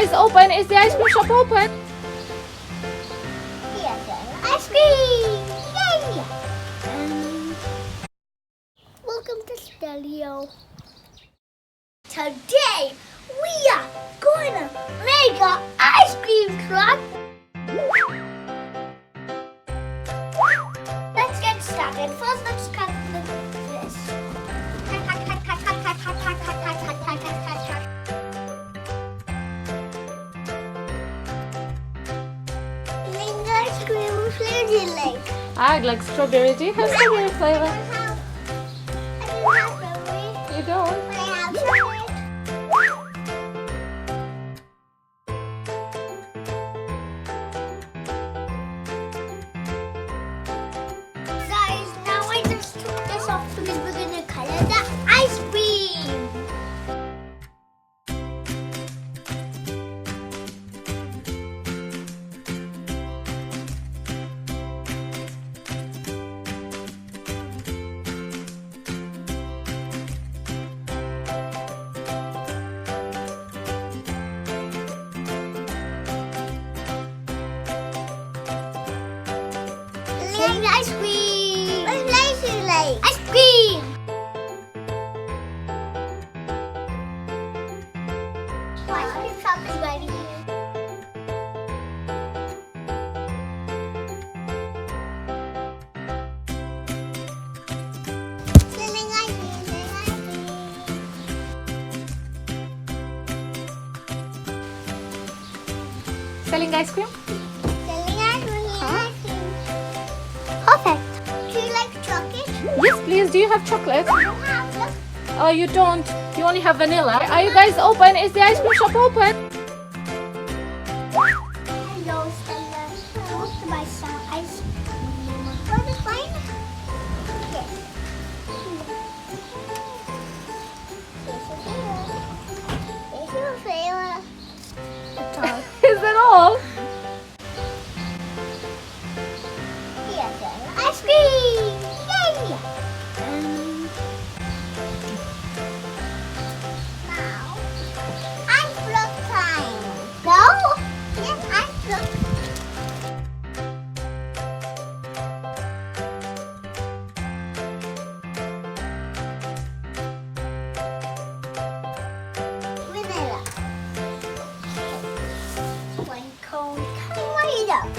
guys open? Is the ice cream shop open? Yes, ice cream! Yay! Welcome to Steleo. Today we are going to make an ice cream truck. Let's get started. First, let's cut this. Cut. Ice cream flavor like. I'd like strawberry. Do you have strawberry flavor? I don't have strawberry. You don't? I have chocolate. Guys, now I just took this off because we're gonna color the ice cream. Ice cream! Ice cream! Ice cream shop is ready. Selling ice cream? Perfect. Do you like chocolate? Yes, please. Do you have chocolate? I don't have them. Oh, you don't. You only have vanilla. Are you guys open? Is the ice cream shop open? Hello, Stella. I want to buy some ice cream. Want to find? Yes. Here's your flavor. That's all. Is that all? Here's your ice cream. Yay! Now, ice block time. No? Yes, ice block. Vanilla. One cone coming right up.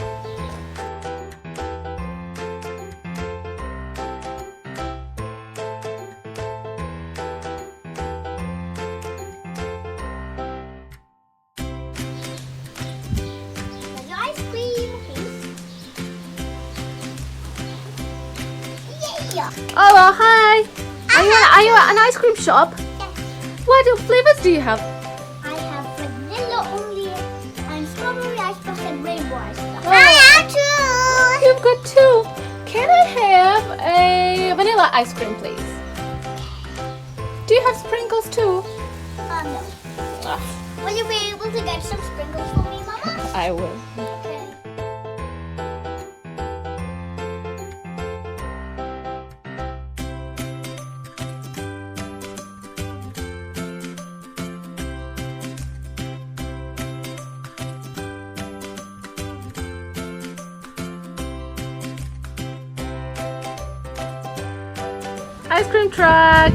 There's your ice cream, please. Yeah. Hello, hi. Are you at an ice cream shop? Yes. What flavors do you have? I have vanilla only and strawberry ice cream and rainbow ice cream. Oh. I have two. You've got two. Can I have a vanilla ice cream, please? Do you have sprinkles too? No. Ah, Will you be able to get some sprinkles for me, Mama? I will. Okay. Ice cream truck.